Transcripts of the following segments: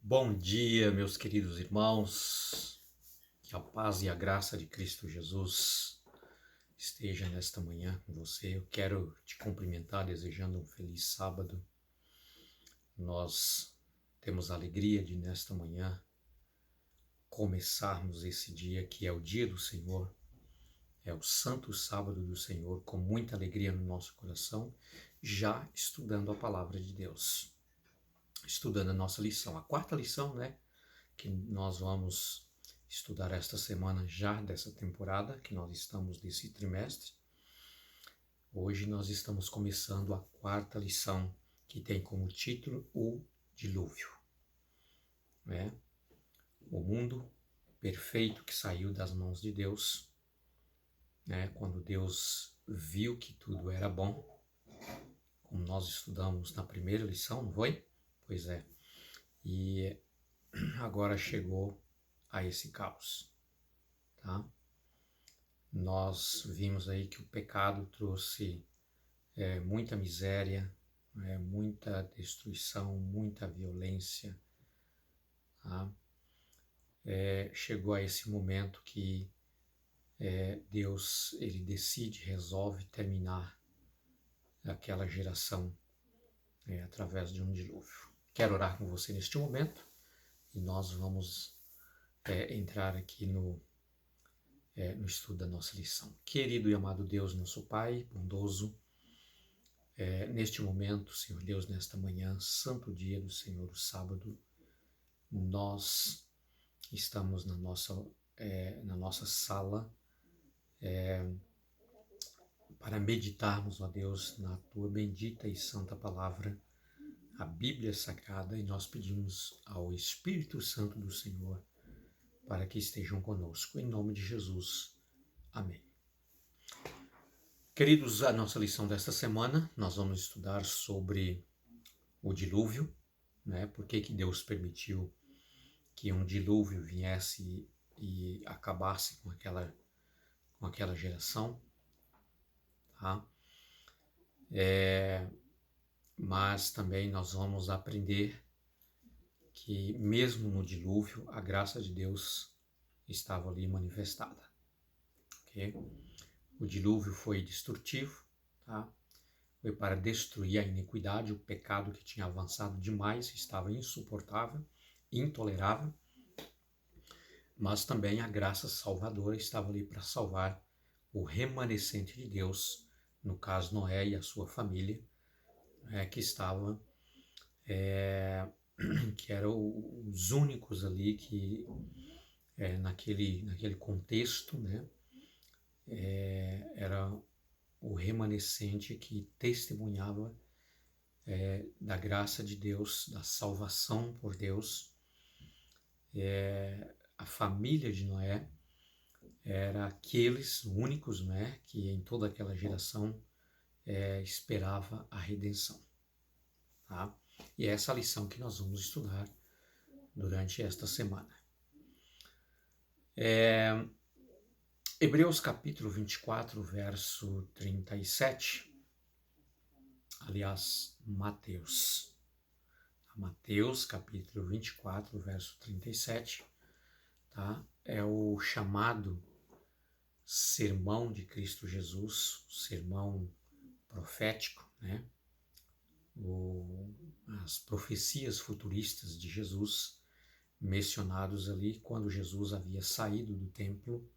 Bom dia, meus queridos irmãos. Que a paz e a graça de Cristo Jesus esteja nesta manhã com você. Eu quero te cumprimentar desejando um feliz sábado. Nós temos a alegria de nesta manhã começarmos esse dia que é o dia do Senhor. É o santo sábado do Senhor, com muita alegria no nosso coração, já estudando a palavra de Deus. Estudando a nossa lição, a quarta lição, que nós vamos estudar esta semana já dessa temporada, que nós estamos desse trimestre. Hoje nós estamos começando a quarta lição, que tem como título o dilúvio. O mundo perfeito que saiu das mãos de Deus, quando Deus viu que tudo era bom, como nós estudamos na primeira lição, não foi? Pois é. E agora chegou a esse caos, tá? Nós vimos aí que o pecado trouxe muita miséria, muita destruição, muita violência, tá? Chegou a esse momento que Deus ele decide, resolve terminar aquela geração através de um dilúvio. Quero orar com você neste momento e nós vamos entrar aqui no estudo da nossa lição. Querido e amado Deus, nosso Pai, bondoso, neste momento, Senhor Deus, nesta manhã, santo dia do Senhor, o sábado, nós estamos na nossa sala para meditarmos, ó Deus, na Tua bendita e santa palavra, a Bíblia Sagrada, e nós pedimos ao Espírito Santo do Senhor para que estejam conosco, em nome de Jesus. Amém. Queridos, a nossa lição desta semana, nós vamos estudar sobre o dilúvio, por que Deus permitiu que um dilúvio viesse e acabasse com aquela geração, tá? Mas também nós vamos aprender que mesmo no dilúvio, a graça de Deus estava ali manifestada, ok? O dilúvio foi destrutivo, tá? Foi para destruir a iniquidade, o pecado que tinha avançado demais, estava insuportável, intolerável, mas também a graça salvadora estava ali para salvar o remanescente de Deus, no caso Noé e a sua família, que estava, que eram os únicos ali que naquele contexto, era o remanescente que testemunhava da graça de Deus, da salvação por Deus. A família de Noé era aqueles únicos, que em toda aquela geração esperava a redenção, tá? E é essa a lição que nós vamos estudar durante esta semana. Hebreus capítulo 24, verso 37, aliás, Mateus capítulo 24, verso 37, tá? É o chamado sermão de Cristo Jesus, o sermão profético, as profecias futuristas de Jesus mencionados ali quando Jesus havia saído do templo,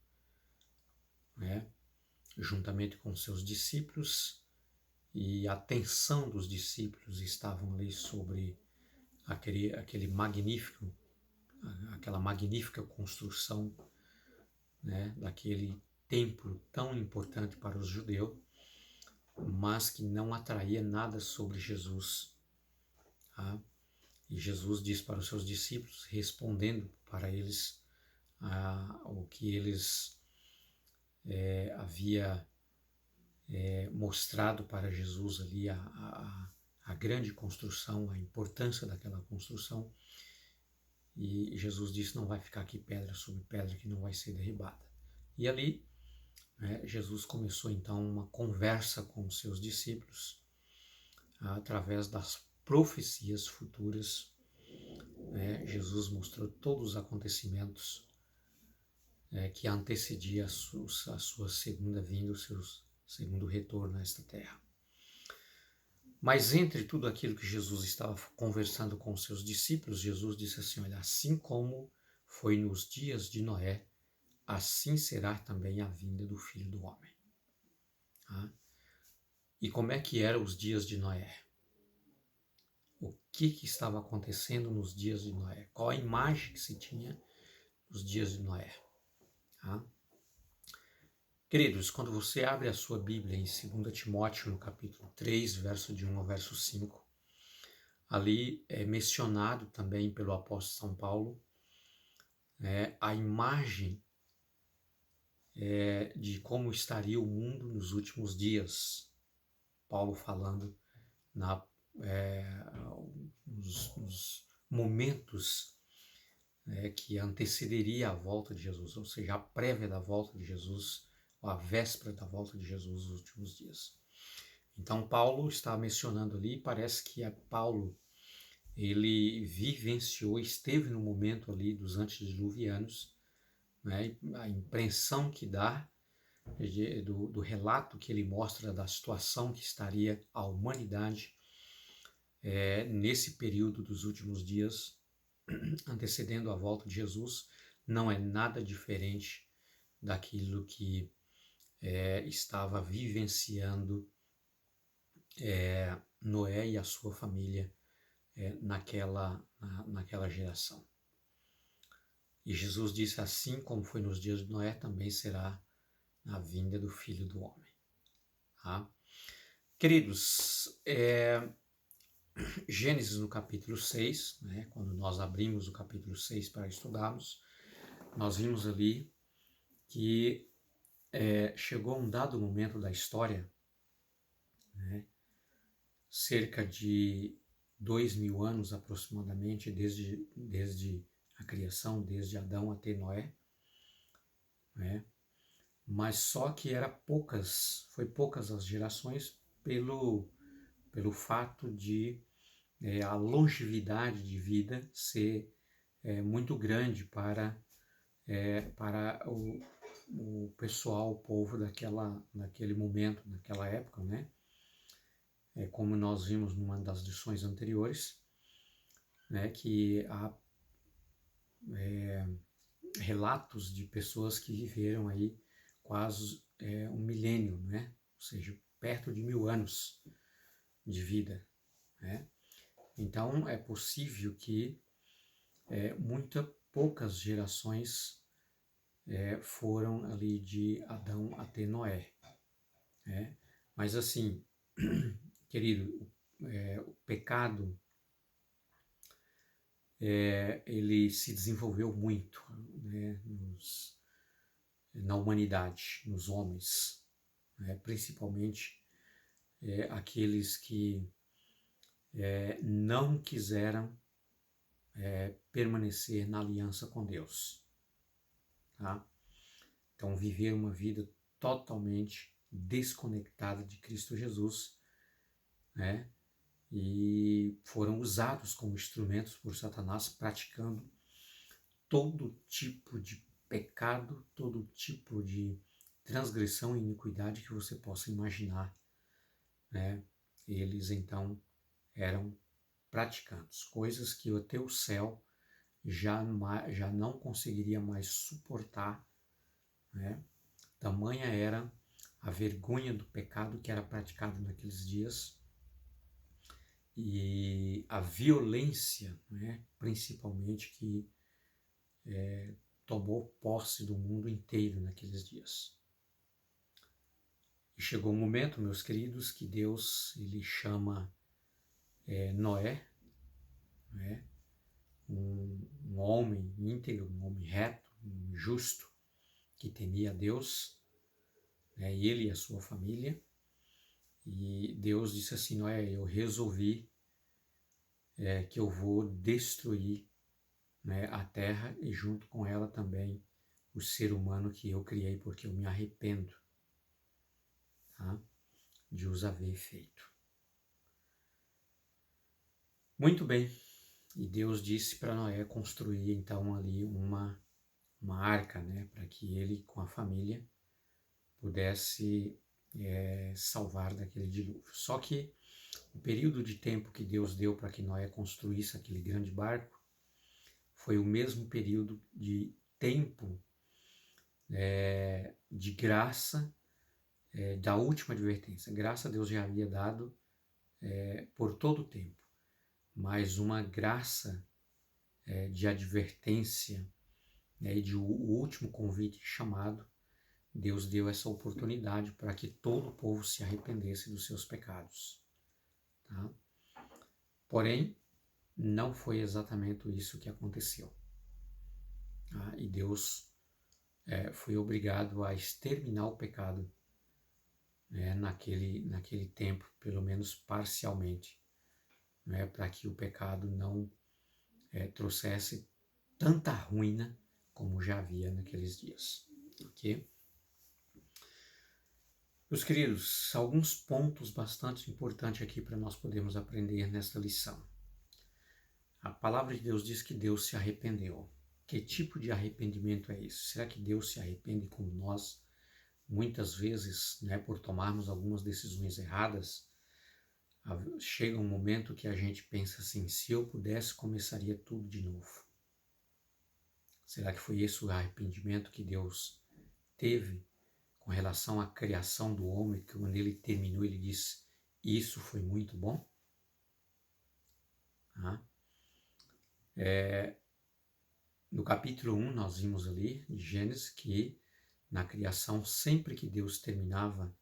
juntamente com seus discípulos, e a atenção dos discípulos estavam ali sobre aquela magnífica construção, daquele templo tão importante para os judeus, mas que não atraía nada sobre Jesus. Tá? E Jesus diz para os seus discípulos, respondendo para eles o que eles havia mostrado para Jesus ali, a grande construção, a importância daquela construção. E Jesus disse, não vai ficar aqui pedra sobre pedra que não vai ser derribada. E ali, Jesus começou então uma conversa com os seus discípulos, através das profecias futuras, né, Jesus mostrou todos os acontecimentos que antecedia a sua segunda vinda, o seu segundo retorno a esta terra. Mas entre tudo aquilo que Jesus estava conversando com os seus discípulos, Jesus disse assim, olha, assim como foi nos dias de Noé, assim será também a vinda do Filho do Homem. Tá? E como é que eram os dias de Noé? O que estava acontecendo nos dias de Noé? Qual a imagem que se tinha nos dias de Noé? Tá? Queridos, quando você abre a sua Bíblia em 2 Timóteo, no capítulo 3, verso de 1 ao verso 5, ali é mencionado também pelo apóstolo São Paulo a imagem de como estaria o mundo nos últimos dias. Paulo falando nos momentos que antecederia a volta de Jesus, ou seja, a prévia da volta de Jesus, ou a véspera da volta de Jesus nos últimos dias. Então Paulo está mencionando ali, parece que Paulo, ele vivenciou, esteve no momento ali dos antediluvianos, né? A impressão que dá do relato que ele mostra da situação que estaria a humanidade nesse período dos últimos dias, antecedendo a volta de Jesus, não é nada diferente daquilo que estava vivenciando Noé e a sua família naquela geração. E Jesus disse, assim como foi nos dias de Noé, também será na vinda do Filho do Homem. Tá? Queridos, Gênesis no capítulo 6, né, quando nós abrimos o capítulo 6 para estudarmos, nós vimos ali que chegou um dado momento da história, né, cerca de 2000 anos aproximadamente, desde a criação, desde Adão até Noé, né, mas só que foi poucas as gerações pelo fato de a longevidade de vida ser muito grande para o pessoal, o povo naquele momento, naquela época, né? Como nós vimos numa das lições anteriores, né, que há relatos de pessoas que viveram aí quase um milênio, né? Ou seja, perto de 1000 anos de vida, né? Então é possível que poucas gerações foram ali de Adão até Noé, né? Mas assim, querido, o pecado ele se desenvolveu muito, né, na humanidade, nos homens, né, principalmente aqueles que não quiseram permanecer na aliança com Deus. Tá? Então, viver uma vida totalmente desconectada de Cristo Jesus, né? E foram usados como instrumentos por Satanás, praticando todo tipo de pecado, todo tipo de transgressão e iniquidade que você possa imaginar, né? Eles então eram praticantes, coisas que até o céu já não conseguiria mais suportar, né? Tamanha era a vergonha do pecado que era praticado naqueles dias e a violência, né, principalmente, que tomou posse do mundo inteiro naqueles dias. E chegou um momento, meus queridos, que Deus ele chama Noé, né, um homem íntegro, um homem reto, um justo, que temia a Deus, né, ele e a sua família. E Deus disse assim, Noé, eu resolvi que eu vou destruir, né, a terra e junto com ela também o ser humano que eu criei, porque eu me arrependo, tá, de os haver feito. Muito bem, E Deus disse para Noé construir então ali uma arca, né, para que ele com a família pudesse salvar daquele dilúvio. Só que o período de tempo que Deus deu para que Noé construísse aquele grande barco foi o mesmo período de tempo de graça da última advertência. Graça Deus já havia dado por todo o tempo, mas uma graça de advertência e de o último convite chamado, Deus deu essa oportunidade para que todo o povo se arrependesse dos seus pecados. Tá? Porém, não foi exatamente isso que aconteceu. Tá? E Deus foi obrigado a exterminar o pecado naquele tempo, pelo menos parcialmente, para que o pecado não trouxesse tanta ruína como já havia naqueles dias. Ok? Meus queridos, alguns pontos bastante importantes aqui para nós podermos aprender nesta lição. A palavra de Deus diz que Deus se arrependeu. Que tipo de arrependimento é esse? Será que Deus se arrepende como nós, muitas vezes, por tomarmos algumas decisões erradas? Chega um momento que a gente pensa assim, se eu pudesse, começaria tudo de novo. Será que foi esse o arrependimento que Deus teve com relação à criação do homem, que quando ele terminou, ele disse, isso foi muito bom? No capítulo 1, nós vimos ali, de Gênesis, que na criação, sempre que Deus terminava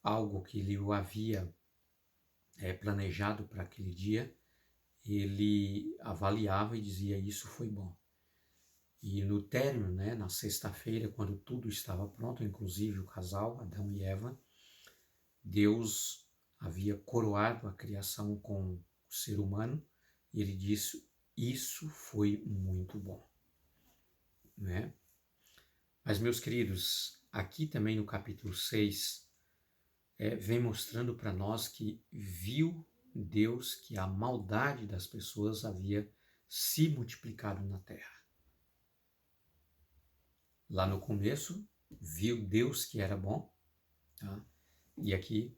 algo que ele havia planejado para aquele dia, ele avaliava e dizia, isso foi bom. E no término, na sexta-feira, quando tudo estava pronto, inclusive o casal, Adão e Eva, Deus havia coroado a criação com o ser humano e ele disse, isso foi muito bom. Mas, meus queridos, aqui também no capítulo 6, vem mostrando para nós que viu Deus que a maldade das pessoas havia se multiplicado na terra. Lá no começo, viu Deus que era bom, tá? E aqui,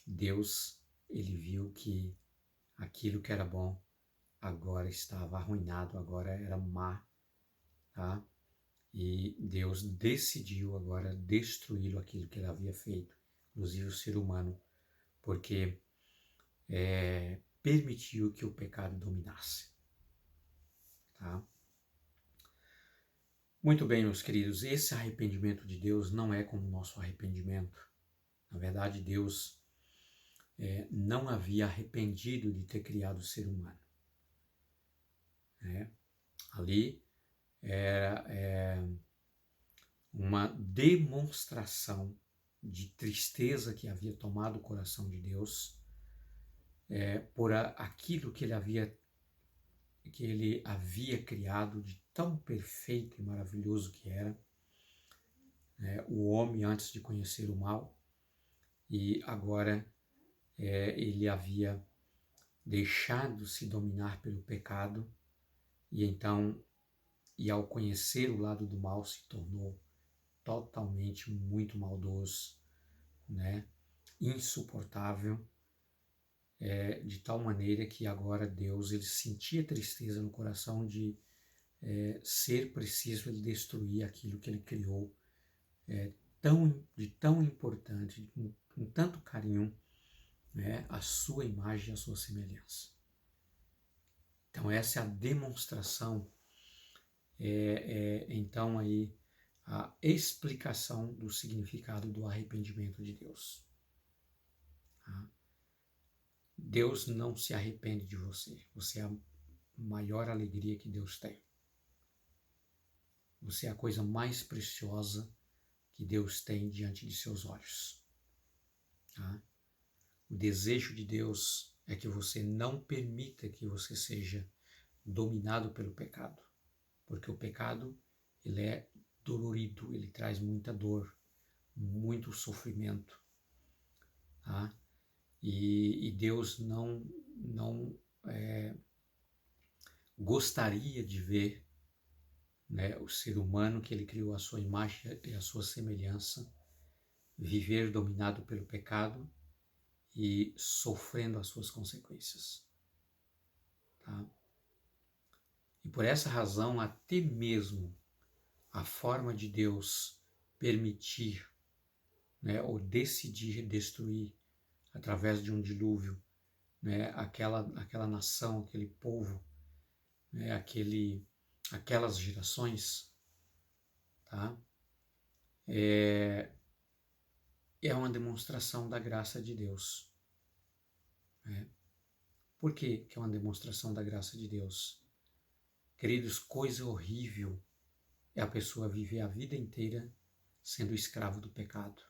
Deus, ele viu que aquilo que era bom agora estava arruinado, agora era má, tá? E Deus decidiu agora destruí-lo, aquilo que ele havia feito, inclusive o ser humano, porque permitiu que o pecado dominasse, tá? Muito bem, meus queridos, esse arrependimento de Deus não é como o nosso arrependimento. Na verdade, Deus não havia arrependido de ter criado o ser humano. Ali era uma demonstração de tristeza que havia tomado o coração de Deus por aquilo que ele havia criado de tão perfeito e maravilhoso que era, o homem antes de conhecer o mal, e agora ele havia deixado-se dominar pelo pecado, e então, ao conhecer o lado do mal, se tornou totalmente muito maldoso, insuportável, de tal maneira que agora Deus ele sentia tristeza no coração de ser preciso ele destruir aquilo que ele criou de tão importante, com tanto carinho, a sua imagem e a sua semelhança. Então essa é a demonstração, então aí a explicação do significado do arrependimento de Deus. Tá? Deus não se arrepende de você. Você é a maior alegria que Deus tem. Você é a coisa mais preciosa que Deus tem diante de seus olhos. Tá? O desejo de Deus é que você não permita que você seja dominado pelo pecado. Porque o pecado, ele é dolorido, ele traz muita dor, muito sofrimento. Tá? E Deus não gostaria de ver, né, o ser humano que ele criou à sua imagem e à sua semelhança viver dominado pelo pecado e sofrendo as suas consequências. Tá? E por essa razão, até mesmo a forma de Deus permitir, né, ou decidir destruir através de um dilúvio, né, aquela nação, aquele povo, né, aquelas gerações, tá? É uma demonstração da graça de Deus. Né? Por que é uma demonstração da graça de Deus? Queridos, coisa horrível é a pessoa viver a vida inteira sendo escravo do pecado.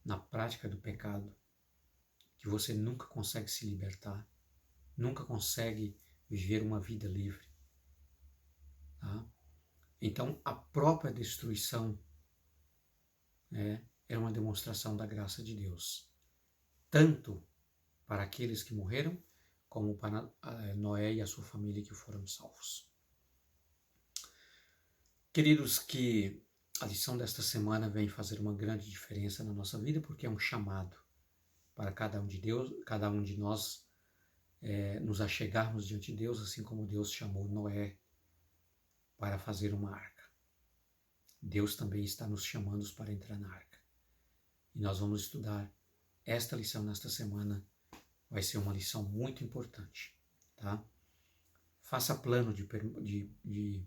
Na prática do pecado, que você nunca consegue se libertar, nunca consegue viver uma vida livre. Tá? Então, a própria destruição, né, é uma demonstração da graça de Deus. Tanto para aqueles que morreram, como para Noé e a sua família que foram salvos. Queridos, que a lição desta semana vem fazer uma grande diferença na nossa vida, porque é um chamado para cada um de nós nos achegarmos diante de Deus, assim como Deus chamou Noé para fazer uma arca. Deus também está nos chamando para entrar na arca. E nós vamos estudar esta lição nesta semana. Vai ser uma lição muito importante, tá? Faça plano de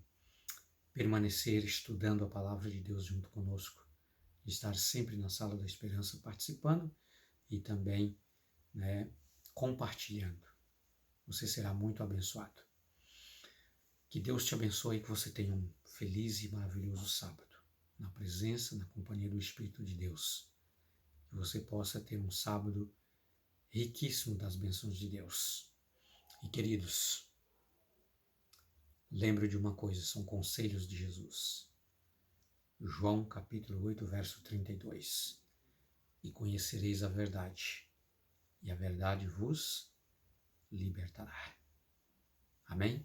permanecer estudando a palavra de Deus junto conosco, de estar sempre na sala da esperança participando e também, né, compartilhando. Você será muito abençoado. Que Deus te abençoe e que você tenha um feliz e maravilhoso sábado, na presença, na companhia do Espírito de Deus. Que você possa ter um sábado riquíssimo das bênçãos de Deus. E queridos, lembre de uma coisa, são conselhos de Jesus. João capítulo 8, verso 32. E conhecereis a verdade, e a verdade vos libertará. Amém?